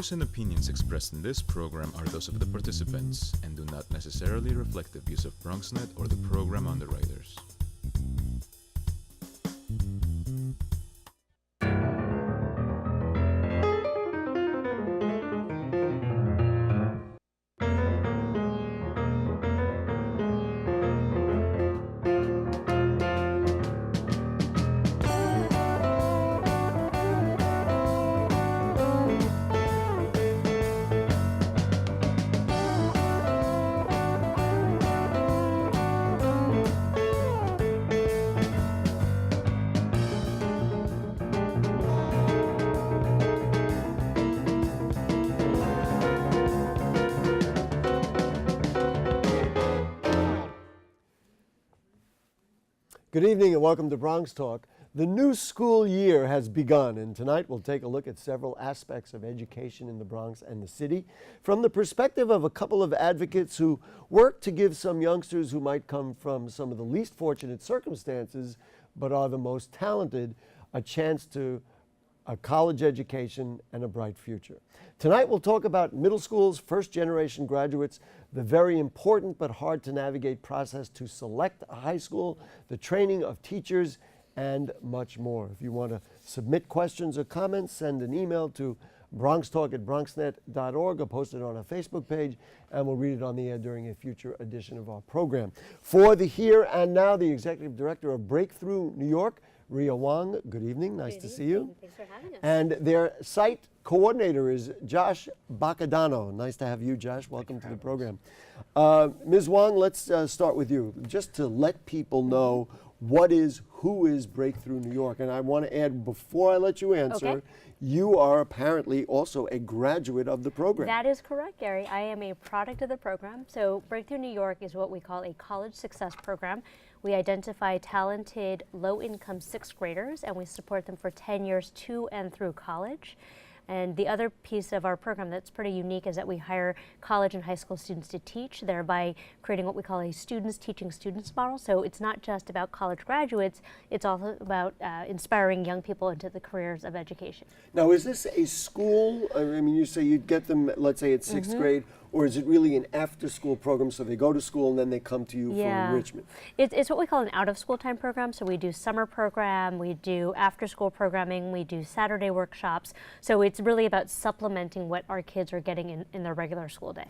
views and opinions expressed in this program are those of the participants and do not necessarily reflect the views of BronxNet or the program underwriters. Good evening and welcome to Bronx Talk. The new school year has begun, and tonight we'll take a look at several aspects of education in the Bronx and the city from the perspective of a couple of advocates who work to give some youngsters who might come from some of the least fortunate circumstances but are the most talented a chance to a college education and a bright future. Tonight we'll talk about middle school's first-generation graduates, the very important but hard to navigate process to select a high school, the training of teachers, and much more. If you want to submit questions or comments, send an email to BronxTalk@BronxNet.org or post it on our Facebook page, and we'll read it on the air during a future edition of our program. For the here and now, the Executive Director of Breakthrough New York, Ria Wong, good evening. Nice to see you. Thanks for having us. And their site coordinator is Josh Baca Donna. Nice to have you, Josh. Welcome to the program. Ms. Wong, let's start with you. Just to let people know who is Breakthrough New York. And I want to add, before I let you answer, you are apparently also a graduate of the program. That is correct, Gary. I am a product of the program. So Breakthrough New York is what we call a college success program. We identify talented, low-income sixth graders, and we support them for 10 years to and through college. And the other piece of our program that's pretty unique is that we hire college and high school students to teach, thereby creating what we call a students teaching students model. So it's not just about college graduates, it's also about inspiring young people into the careers of education. Now, is this a school? I mean, you say you'd get them, let's say, at sixth grade, or is it really an after-school program, so they go to school and then they come to you for enrichment? It's what we call an out-of-school time program. So we do summer program, we do after-school programming, we do Saturday workshops. So it's really about supplementing what our kids are getting in their regular school day.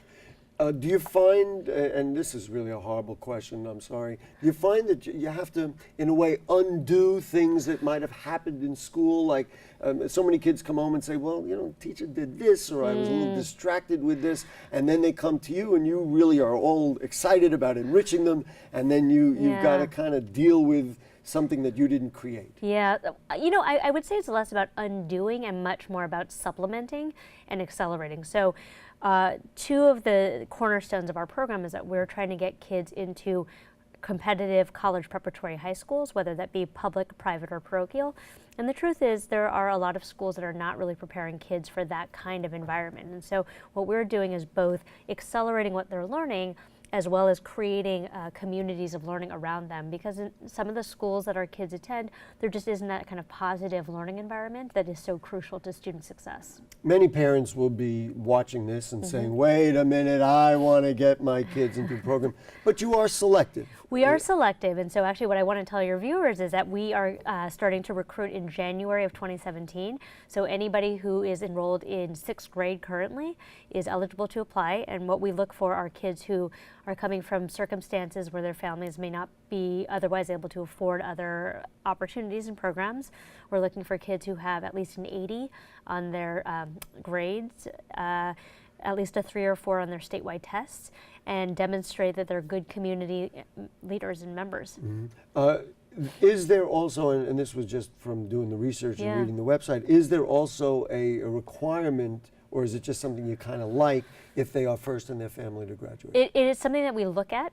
Do you find, and this is really a horrible question, I'm sorry, do you find that you have to, in a way, undo things that might have happened in school? Like, so many kids come home and say, well, you know, teacher did this, or I was a little distracted with this, and then they come to you and you really are all excited about enriching them, and then you've got to kind of deal with something that you didn't create. Yeah, you know, I would say it's less about undoing and much more about supplementing and accelerating. So two of the cornerstones of our program is that we're trying to get kids into competitive college preparatory high schools, whether that be public, private, or parochial. And the truth is there are a lot of schools that are not really preparing kids for that kind of environment. And so what we're doing is both accelerating what they're learning as well as creating communities of learning around them, because in some of the schools that our kids attend, there just isn't that kind of positive learning environment that is so crucial to student success. Many parents will be watching this and saying, wait a minute, I want to get my kids into the program, but you are selective. We are selective, and so actually what I want to tell your viewers is that we are starting to recruit in January of 2017. So anybody who is enrolled in sixth grade currently is eligible to apply, and what we look for are kids who are coming from circumstances where their families may not be otherwise able to afford other opportunities and programs. We're looking for kids who have at least an 80 on their grades, at least a 3 or 4 on their statewide tests, and demonstrate that they're good community leaders and members. Is there also, and this was just from doing the research and reading the website, is there also a requirement, or is it just something you kind of like, if they are first in their family to graduate? It is something that we look at.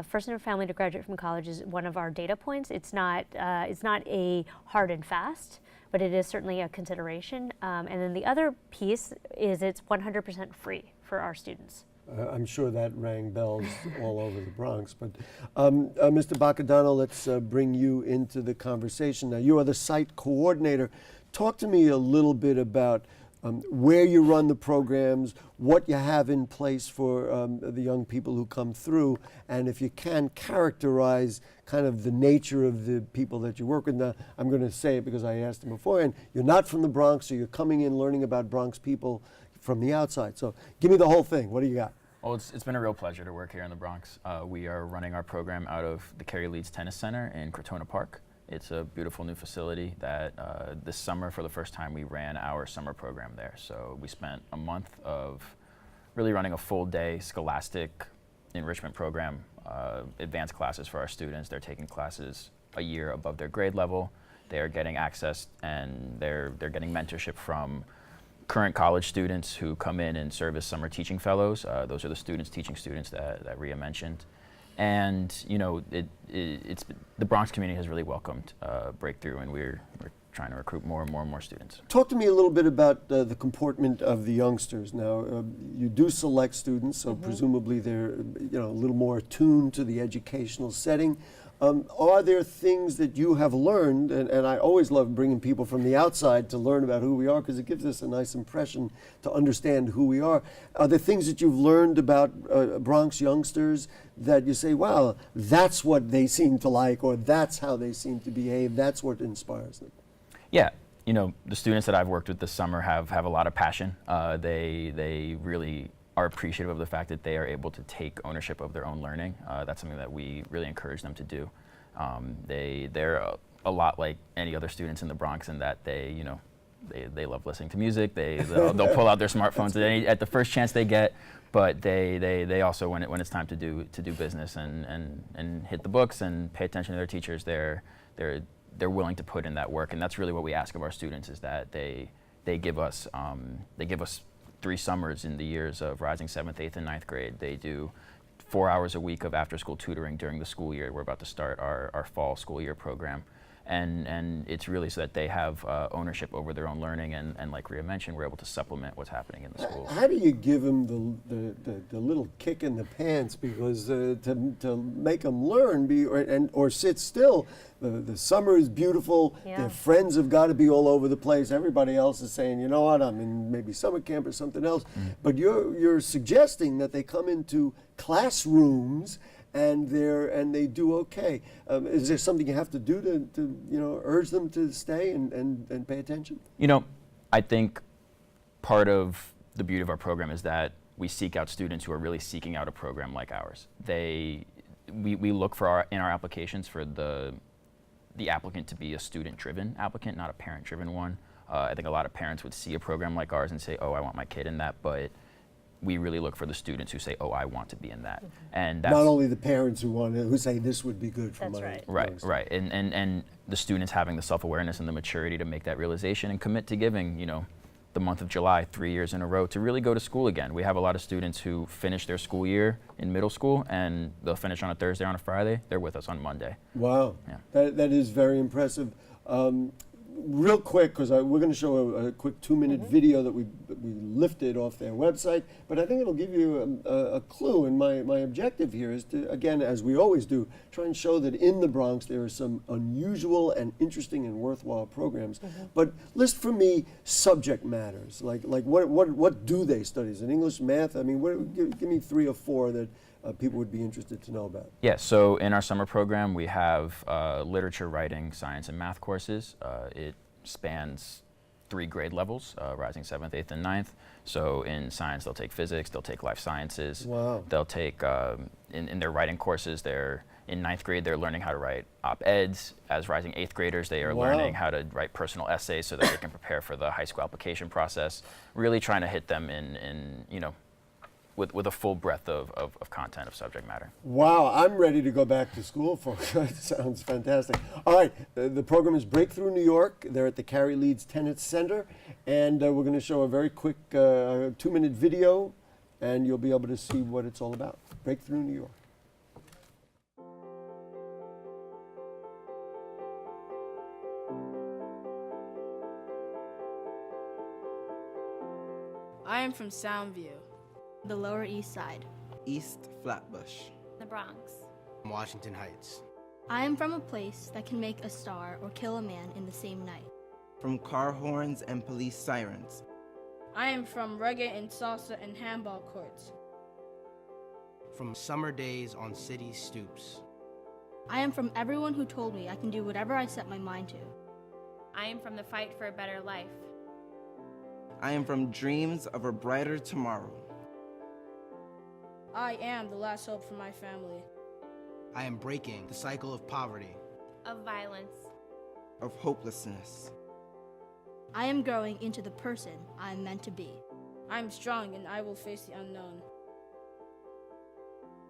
First in our family to graduate from college is one of our data points. It's not a hard and fast, but it is certainly a consideration. And then the other piece is it's 100% free for our students. I'm sure that rang bells all over the Bronx. But Mr. Baca Donna, let's bring you into the conversation. Now, you are the site coordinator. Talk to me a little bit about where you run the programs, what you have in place for the young people who come through, and if you can characterize kind of the nature of the people that you work with. Now, I'm going to say it because I asked them before, and you're not from the Bronx, so you're coming in learning about Bronx people from the outside. So give me the whole thing. What do you got? Well, it's been a real pleasure to work here in the Bronx. We are running our program out of the Carrie Leeds Tennis Center in Crotona Park. It's a beautiful new facility that this summer, for the first time, we ran our summer program there. So we spent a month of really running a full day scholastic enrichment program, advanced classes for our students. They're taking classes a year above their grade level. They are getting access and they're getting mentorship from current college students who come in and serve as summer teaching fellows. Those are the students teaching students that Rhea mentioned. And you know, it's the Bronx community has really welcomed Breakthrough, and we're trying to recruit more and more students. Talk to me a little bit about the comportment of the youngsters. Now, you do select students, so presumably they're a little more attuned to the educational setting. Are there things that you have learned, and I always love bringing people from the outside to learn about who we are because it gives us a nice impression to understand who we are. Are there things that you've learned about Bronx youngsters that you say, wow, that's what they seem to like, or that's how they seem to behave, that's what inspires them? Yeah, you know, the students that I've worked with this summer have a lot of passion. They really are appreciative of the fact that they are able to take ownership of their own learning. That's something that we really encourage them to do. They're a lot like any other students in the Bronx in that they love listening to music. They'll pull out their smartphones at the first chance they get. But they also, when it's time to do business and hit the books and pay attention to their teachers, they're willing to put in that work. And that's really what we ask of our students, is that they give us 3 summers in the years of rising 7th, 8th, and 9th grade. They do 4 hours a week of after-school tutoring during the school year. We're about to start our fall school year program. And it's really so that they have ownership over their own learning, and like Rhea mentioned, we're able to supplement what's happening in the school. How do you give them the little kick in the pants, because to make them learn or sit still? The summer is beautiful. Yeah. Their friends have got to be all over the place. Everybody else is saying, you know what, I'm in maybe summer camp or something else. But you're suggesting that they come into classrooms and they do okay. Is there something you have to do to urge them to stay and pay attention? You know, I think part of the beauty of our program is that we seek out students who are really seeking out a program like ours. We look in our applications for the applicant to be a student-driven applicant, not a parent-driven one. I think a lot of parents would see a program like ours and say, oh, I want my kid in that, but we really look for the students who say, oh, I want to be in that. And that's not only the parents who say this would be good for That's my right. Right. And the students having the self-awareness and the maturity to make that realization and commit to giving, the month of July 3 years in a row to really go to school again. We have a lot of students who finish their school year in middle school, and they'll finish on a Thursday or on a Friday. They're with us on Monday. Wow. Yeah. That is very impressive. Real quick, because we're going to show a quick 2-minute video that we lifted off their website, but I think it'll give you a clue. And my objective here is to, again, as we always do, try and show that in the Bronx there are some unusual and interesting and worthwhile programs. But list for me subject matters, like what do they study? Is it English, math? I mean, give me 3 or 4 that people would be interested to know about. Yeah, so in our summer program, we have literature, writing, science, and math courses. It spans 3 grade levels, rising 7th, 8th, and 9th. So in science, they'll take physics, they'll take life sciences. Wow. They'll take, in their writing courses, in 9th grade, they're learning how to write op-eds. As rising 8th graders, they are learning how to write personal essays so that they can prepare for the high school application process. Really trying to hit them in with a full breadth of content, of subject matter. Wow, I'm ready to go back to school, folks. That sounds fantastic. All right, the program is Breakthrough New York. They're at the Carrie Leeds Tennis Center, and we're going to show a very quick 2-minute video, and you'll be able to see what it's all about. Breakthrough New York. I am from Soundview, the Lower East Side, East Flatbush, the Bronx. Washington Heights. I am from a place that can make a star or kill a man in the same night. From car horns and police sirens I am from reggae and salsa and handball courts. From summer days on city stoops. I am from everyone who told me I can do whatever I set my mind to. I am from the fight for a better life. I am from dreams of a brighter tomorrow. I am the last hope for my family. I am breaking the cycle of poverty. Of violence. Of hopelessness. I am growing into the person I am meant to be. I am strong and I will face the unknown.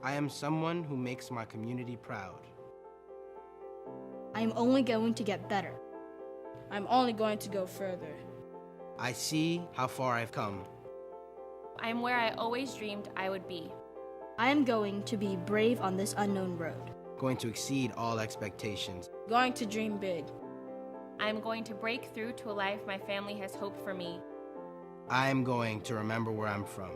I am someone who makes my community proud. I am only going to get better. I'm only going to go further. I see how far I've come. I am where I always dreamed I would be. I am going to be brave on this unknown road. Going to exceed all expectations. Going to dream big. I am going to break through to a life my family has hoped for me. I am going to remember where I'm from.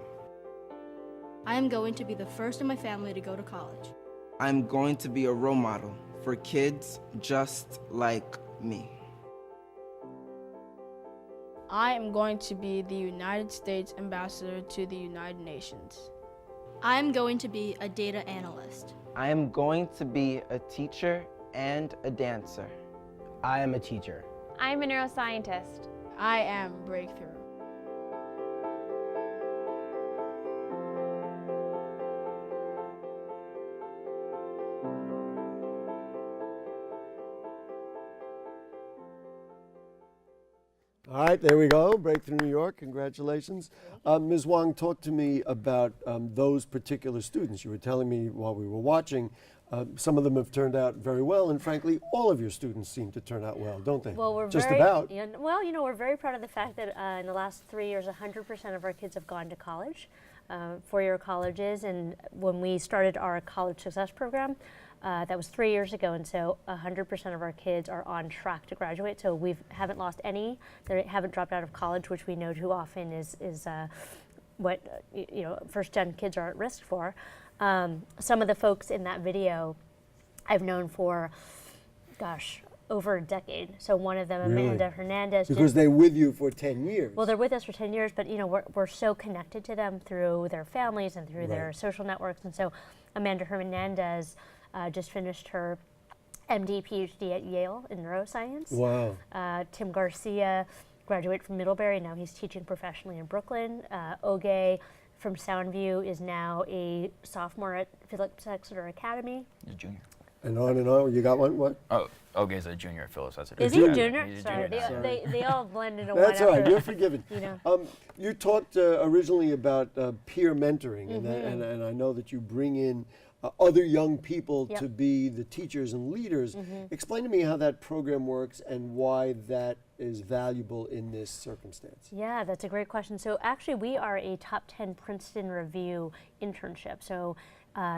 I am going to be the first in my family to go to college. I'm going to be a role model for kids just like me. I am going to be the United States ambassador to the United Nations. I am going to be a data analyst. I am going to be a teacher and a dancer. I am a teacher. I'm a neuroscientist. I am breakthrough. All right, there we go. Breakthrough New York. Congratulations. Ms. Wong, talk to me about those particular students. You were telling me while we were watching, some of them have turned out very well, and frankly, all of your students seem to turn out well, don't they? Well, we're just very, about. Yeah, well, we're very proud of the fact that in the last 3 years, 100% of our kids have gone to college, four-year colleges, and when we started our College Success Program, that was 3 years ago, and so 100% of our kids are on track to graduate. So we haven't lost any; they haven't dropped out of college, which we know too often is what first-gen kids are at risk for. Some of the folks in that video I've known for, over a decade. So one of them, Amanda Hernandez. Because they're with you for 10 years. Well, they're with us for 10 years, but we're so connected to them through their families and through their social networks. And so Amanda Hernandez just finished her MD, PhD at Yale in neuroscience. Wow. Tim Garcia graduated from Middlebury. Now he's teaching professionally in Brooklyn. Oge from Soundview is now a sophomore at Phillips Exeter Academy. He's a junior. And on and on. You got one? What? Oh, Oge's a junior at Phillips Exeter. Is he a junior? He's a Sorry, junior now. they all blend into one. That's all right. after You're that. forgiven. You know. You talked originally about peer mentoring, Mm-hmm. and I know that you bring in other young people Yep. to be the teachers and leaders. Explain to me how that program works and why that is valuable in this circumstance. Yeah, that's a great question. So actually, we are a top 10 Princeton Review internship. So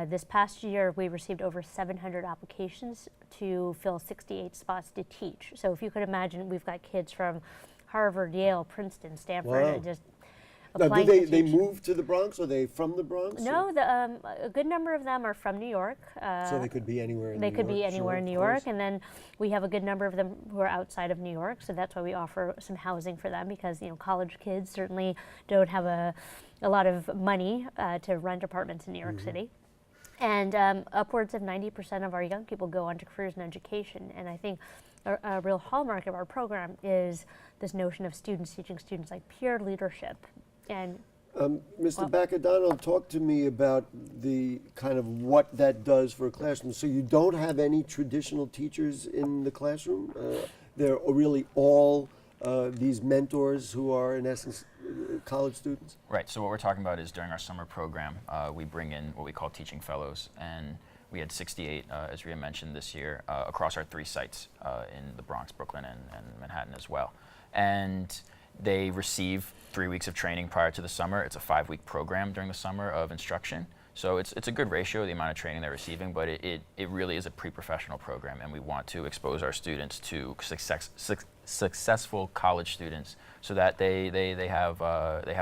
this past year, we received over 700 applications to fill 68 spots to teach. So if you could imagine, we've got kids from Harvard, Yale, Princeton, Stanford, Wow. and just Now, applying do to they teach. move to the Bronx? Are they from the Bronx? No, a good number of them are from New York. So they could be anywhere in They New York? could be anywhere Sure, in New of course. York, and then we have a good number of them who are outside of New York. So that's why we offer some housing for them, because college kids certainly don't have a lot of money to rent apartments in New York City. And upwards of 90% of our young people go on to careers in education. And I think a real hallmark of our program is this notion of students teaching students, like peer leadership. And Mr. Baca Donna, talk to me about the kind of what that does for a classroom. So you don't have any traditional teachers in the classroom? They're really all these mentors who are, in essence, college students? Right, so what we're talking about is during our summer program, we bring in what we call teaching fellows, and we had 68, as Rhea mentioned, this year across our 3 sites in the Bronx, Brooklyn, and Manhattan as well. And they receive 3 weeks of training prior to the summer. It's a 5-week program during the summer of instruction. So it's a good ratio, the amount of training they're receiving, but it really is a pre-professional program, and we want to expose our students to successful college students so that they have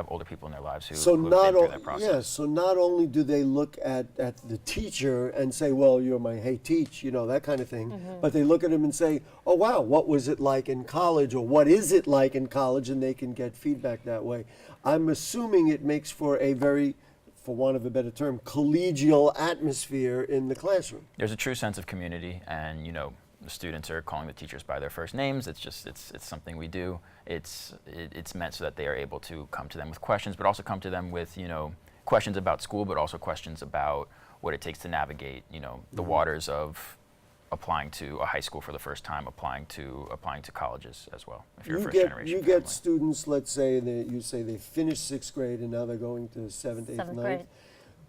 older people in their lives who have been through that process. Yes, so not only do they look at the teacher and say, well, you're my hey teach, that kind of thing, but they look at him and say, oh wow, what was it like in college, or what is it like in college, and they can get feedback that way. I'm assuming it makes for a very, for want of a better term, collegial atmosphere in the classroom. There's a true sense of community, and the students are calling the teachers by their first names. It's something we do. It's meant so that they are able to come to them with questions, but also come to them with questions about school, but also questions about what it takes to navigate the waters of applying to a high school for the first time, applying to colleges as well. If you're a first generation you family. get students, let's say you say they finished 6th grade and now they're going to 7th, 8th,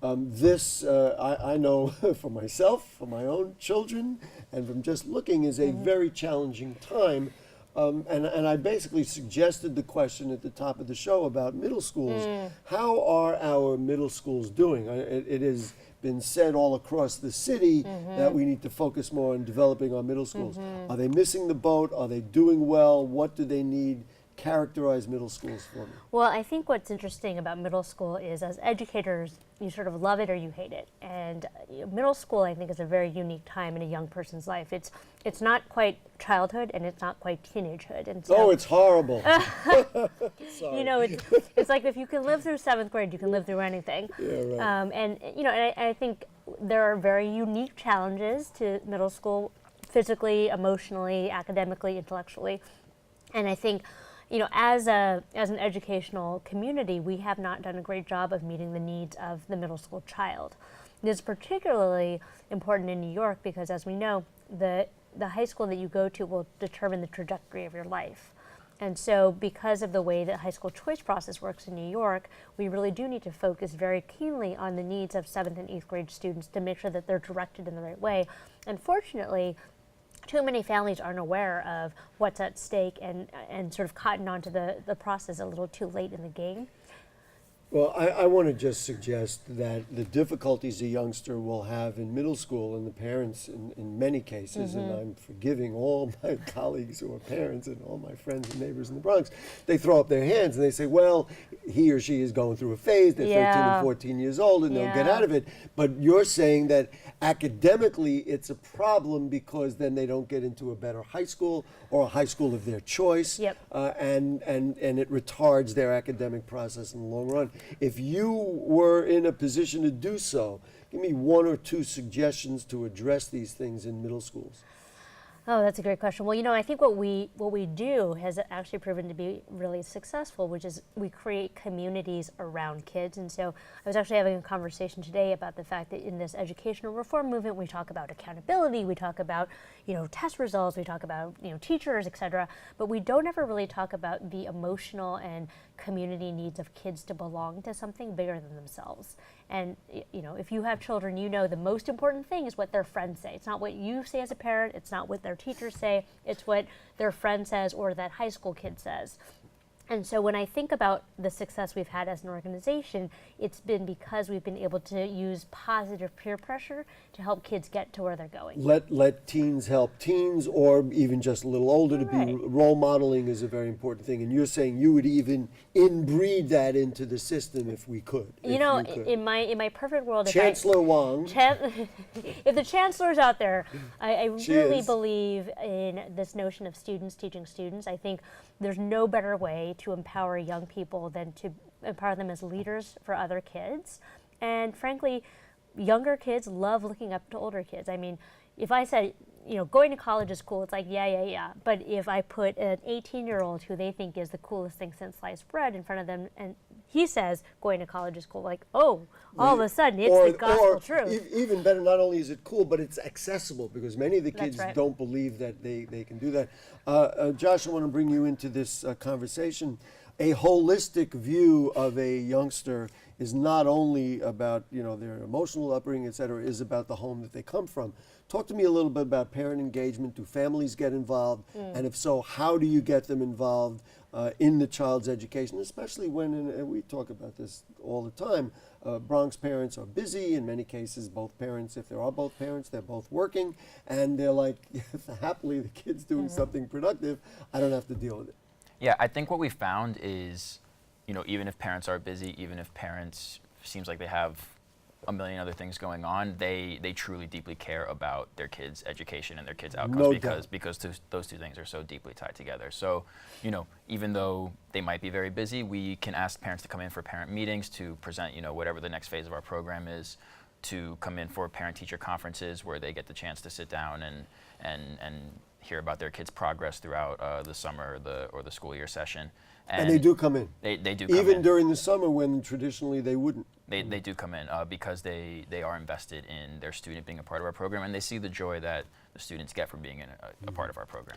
9th. I know for myself, for my own children, and from just looking, is a very challenging time. And I basically suggested the question at the top of the show about middle schools. How are our middle schools doing? It has been said all across the city that we need to focus more on developing our middle schools. Are they missing the boat? Are they doing well? What do they need? Characterize middle schools for me. Well, I think what's interesting about middle school is, as educators, you sort of love it or you hate it. And middle school, I think, is a very unique time in a young person's life. It's not quite childhood and it's not quite teenagehood. And so, it's horrible. Sorry. It's like if you can live through 7th grade, you can live through anything. Yeah, right. And I think there are very unique challenges to middle school, physically, emotionally, academically, intellectually. And I think, as an educational community, we have not done a great job of meeting the needs of the middle school child. This is particularly important in New York because, as we know, the high school that you go to will determine the trajectory of your life. And so because of the way the high school choice process works in New York, we really do need to focus very keenly on the needs of 7th and 8th grade students to make sure that they're directed in the right way. Unfortunately, too many families aren't aware of what's at stake and sort of cotton onto the process a little too late in the game. Well, I want to just suggest that the difficulties a youngster will have in middle school, and the parents in many cases, and I'm forgiving all my colleagues who are parents and all my friends and neighbors in the Bronx, they throw up their hands and they say, well, he or she is going through a phase, they're 13 and 14 years old and they'll get out of it. But you're saying that academically it's a problem because then they don't get into a better high school or a high school of their choice, and it retards their academic process in the long run. If you were in a position to do so, give me 1 or 2 suggestions to address these things in middle schools. Oh, that's a great question. Well, I think what we do has actually proven to be really successful, which is we create communities around kids. And so I was actually having a conversation today about the fact that in this educational reform movement, we talk about accountability, we talk about, test results, we talk about, teachers, et cetera, but we don't ever really talk about the emotional and community needs of kids to belong to something bigger than themselves. And if you have children, the most important thing is what their friends say. It's not what you say as a parent, it's not what their teachers say, it's what their friend says or that high school kid says. And so when I think about the success we've had as an organization, it's been because we've been able to use positive peer pressure to help kids get to where they're going. Let teens help teens, or even just a little older to be role modeling is a very important thing. And you're saying you would even inbreed that into the system if we could. In my perfect world, Chancellor Wong. If the chancellor's out there, I really believe in this notion of students teaching students. I think there's no better way to empower young people than to empower them as leaders for other kids. And frankly, younger kids love looking up to older kids. I mean, if I said, going to college is cool, it's like, yeah. But if I put an 18-year-old who they think is the coolest thing since sliced bread in front of them, and he says going to college is cool, like, all of a sudden it's the gospel truth. Even better, not only is it cool, but it's accessible, because many of the kids don't believe that they can do that. Josh, I want to bring you into this conversation. A holistic view of a youngster is not only about their emotional upbringing, et cetera, is about the home that they come from. Talk to me a little bit about parent engagement. Do families get involved? And if so, how do you get them involved in the child's education, especially when, and we talk about this all the time, Bronx parents are busy. In many cases, both parents, if there are both parents, they're both working, and they're like, happily the kid's doing something productive, I don't have to deal with it. Yeah, I think what we found is, even if parents are busy, even if parents seems like they have a million other things going on, they truly deeply care about their kids' education and their kids' outcomes No because those two things are so deeply tied together. So, you know, even though they might be very busy, we can ask parents to come in for parent meetings to present, you know, whatever the next phase of our program is, to come in for parent-teacher conferences where they get the chance to sit down and hear about their kids' progress throughout the summer or the school year session. And they do come in. They do come in. Even during the summer when traditionally they wouldn't. They do come in because they are invested in their student being a part of our program, and they see the joy that the students get from being a part of our program.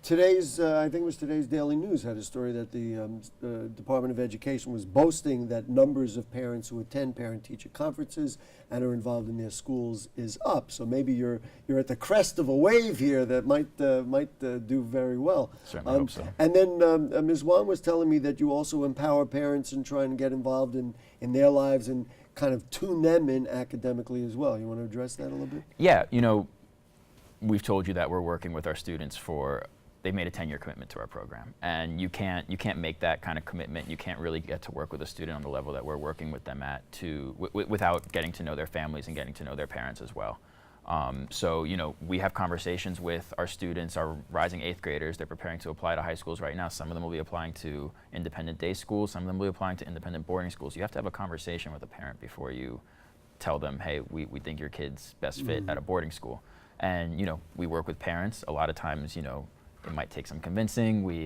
Today's, I think it was today's Daily News had a story that the Department of Education was boasting that numbers of parents who attend parent-teacher conferences and are involved in their schools is up. So maybe you're at the crest of a wave here that might do very well. Certainly hope so. And then Ms. Wan was telling me that you also empower parents and try and get involved in their lives and kind of tune them in academically as well. You want to address that a little bit? Yeah, you know, we've told you that we're working with our students they've made a 10-year commitment to our program, and you can't make that kind of commitment. You can't really get to work with a student on the level that we're working with them at without getting to know their families and getting to know their parents as well. So, you know, we have conversations with our students, our rising 8th graders. They're preparing to apply to high schools right now. Some of them will be applying to independent day schools. Some of them will be applying to independent boarding schools. You have to have a conversation with a parent before you tell them, hey, we think your kid's best fit at a boarding school. And, you know, we work with parents. A lot of times, you know, it might take some convincing. We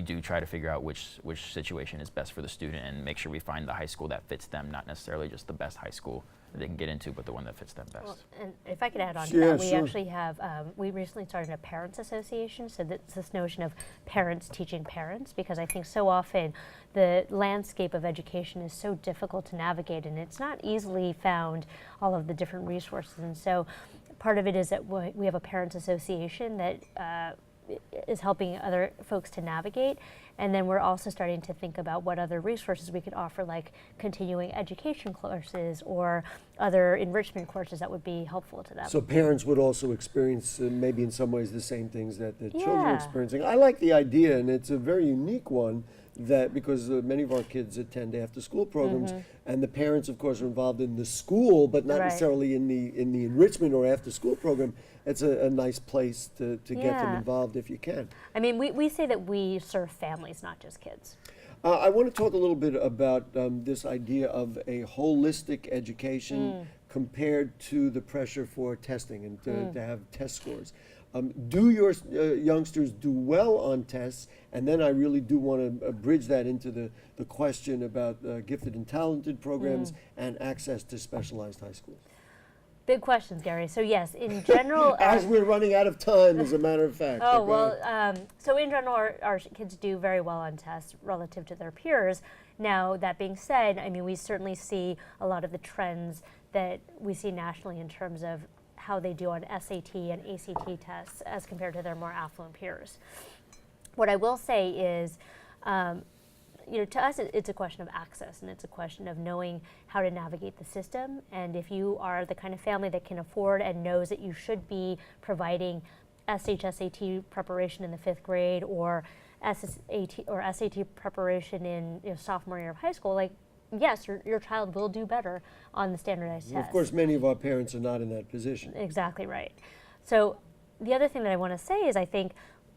do try to figure out which situation is best for the student and make sure we find the high school that fits them, not necessarily just the best high school that they can get into, but the one that fits them best. Well, and if I could add on to Yeah, that, we sure. actually have, we recently started a parents association, so that's this notion of parents teaching parents, because I think so often the landscape of education is so difficult to navigate, and it's not easily found, all of the different resources. And so part of it is that we have a parents association that is helping other folks to navigate. And then we're also starting to think about what other resources we could offer, like continuing education courses or other enrichment courses that would be helpful to them. So parents would also experience maybe in some ways the same things that the children are Yeah. experiencing. I like the idea, and it's a very unique one, that because many of our kids attend after-school programs, and the parents, of course, are involved in the school, but not Right. necessarily in the enrichment or after-school program. It's a nice place to get them Yeah. involved if you can. I mean, we say that we serve families, not just kids. I want to talk a little bit about this idea of a holistic education compared to the pressure for testing and to have test scores. Do your youngsters do well on tests? And then I really do want to bridge that into the question about gifted and talented programs and access to specialized high schools. Big questions, Gary. So yes, in general. As we're running out of time, as a matter of fact. Oh, Okay. well, so in general, our kids do very well on tests relative to their peers. Now, that being said, I mean, we certainly see a lot of the trends that we see nationally in terms of how they do on SAT and ACT tests as compared to their more affluent peers. What I will say is, you know, to us, it's a question of access, and it's a question of knowing how to navigate the system. And if you are the kind of family that can afford and knows that you should be providing SAT preparation in the 5th grade or SAT preparation in sophomore year of high school, like, yes, your child will do better on the standardized Well, test. of course, many of our parents are not in that position. Exactly right. So the other thing that I want to say is I think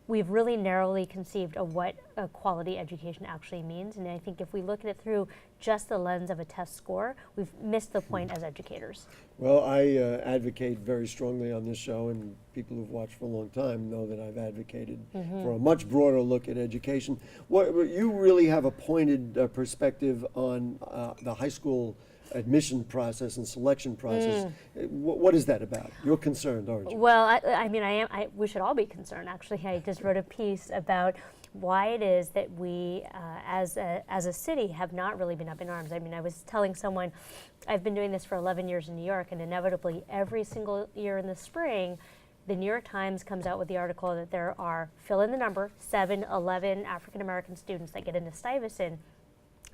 we've really narrowly conceived of what a quality education actually means. And I think if we look at it through just the lens of a test score, we've missed the point as educators. Well, I advocate very strongly on this show, and people who've watched for a long time know that I've advocated for a much broader look at education. You really have a pointed perspective on the high school admission process and selection process. What is that about? You're concerned, aren't you? Well, I mean, I am. We should all be concerned. Actually, I just wrote a piece about why it is that we, as a city, have not really been up in arms. I mean, I was telling someone, I've been doing this for 11 years in New York, and inevitably every single year in the spring, the New York Times comes out with the article that there are, fill in the number, 7, 11 African American students that get into Stuyvesant,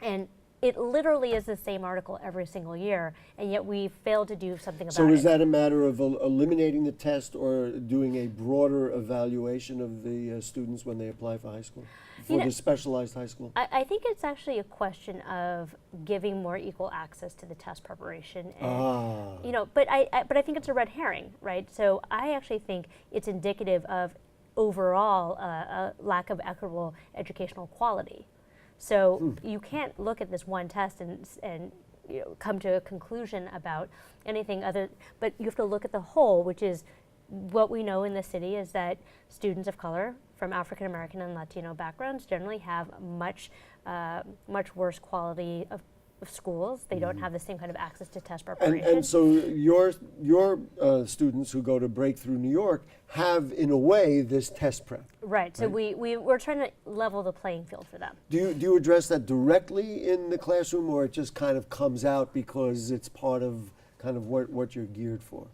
and it literally is the same article every single year, and yet we fail to do something about it. So is that a matter of eliminating the test or doing a broader evaluation of the students when they apply for high school, for the specialized high school? I think it's actually a question of giving more equal access to the test preparation, and, you know. But I think it's a red herring, right? So I actually think it's indicative of overall a lack of equitable educational quality. So you can't look at this one test and you know, come to a conclusion about anything other, but you have to look at the whole, which is what we know in the city is that students of color from African American and Latino backgrounds generally have much worse quality of schools. They don't have the same kind of access to test preparation. And so your students who go to Breakthrough New York have, in a way, this test prep. Right. So we're trying to level the playing field for them. Do you address that directly in the classroom, or it just kind of comes out because it's part of kind of what you're geared for?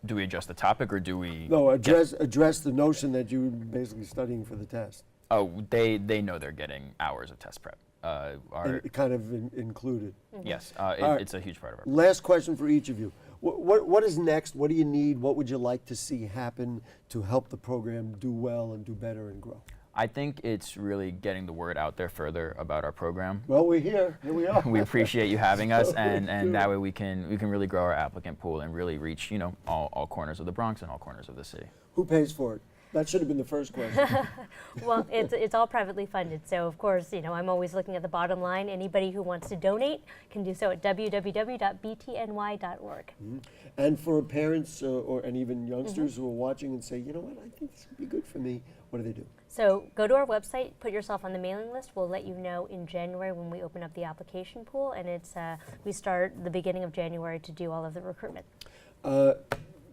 Do we adjust the topic, or do we? No, address the notion that you're basically studying for the test. Oh, they know they're getting hours of test prep. Kind of included. Yes, it's a huge part of our. Last question for each of you. What is next? What do you need? What would you like to see happen to help the program do well and do better and grow? I think it's really getting the word out there further about our program. Well, we're here. Here we are. We appreciate you having us, and that way we can really grow our applicant pool and really reach, you know, all corners of the Bronx and all corners of the city. Who pays for it? That should have been the first question. Well, it's all privately funded, so of course, you know, I'm always looking at the bottom line. Anybody who wants to donate can do so at www.btny.org. And for parents and even youngsters who are watching and say, you know what, I think this would be good for me, what do they do? So go to our website, put yourself on the mailing list. We'll let you know in January when we open up the application pool, and we start the beginning of January to do all of the recruitment.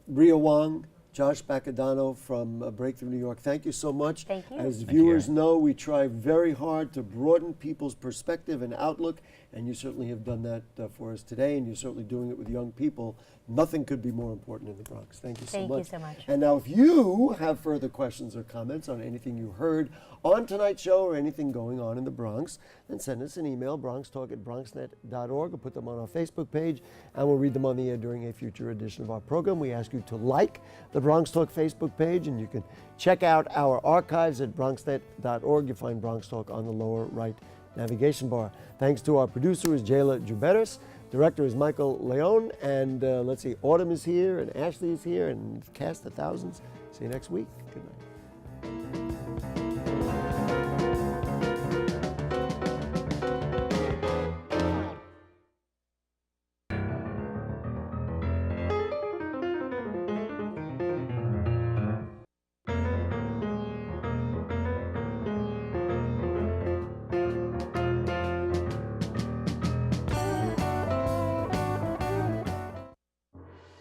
Ria Wong, Josh Baca Donna from Breakthrough New York, thank you so much. Thank you. As viewers know, we try very hard to broaden people's perspective and outlook, and you certainly have done that for us today, and you're certainly doing it with young people. Nothing could be more important in the Bronx. Thank you so much. Thank you so much. And now if you have further questions or comments on anything you heard on tonight's show or anything going on in the Bronx, then send us an email, BronxTalk@BronxNet.org, or put them on our Facebook page, and we'll read them on the air during a future edition of our program. We ask you to like the Bronx Talk Facebook page, and you can check out our archives at BronxNet.org. You'll find Bronx Talk on the lower right navigation bar. Thanks to our producer, is Jayla Juberis. Director is Michael Leone, and let's see, Autumn is here, and Ashley is here, and cast of thousands. See you next week. Good night.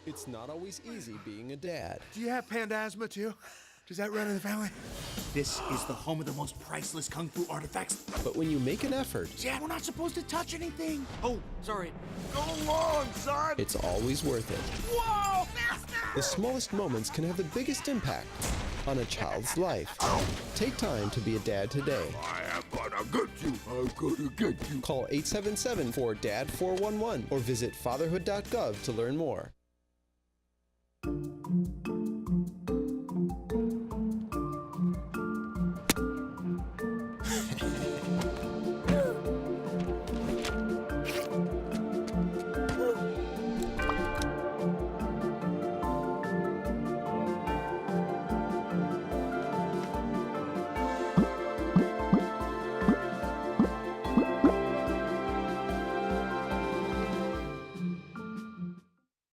It's not always easy being a dad. Do you have panda asthma too? Does that run in the family? This is the home of the most priceless kung fu artifacts. But when you make an effort, Dad, we're not supposed to touch anything. Oh, sorry. Go along, son. it's always worth it. Whoa! The smallest moments can have the biggest impact on a child's life. Take time to be a dad today. I am gonna get you. I'm gonna get you. Call 877-4DAD-411 or visit fatherhood.gov to learn more.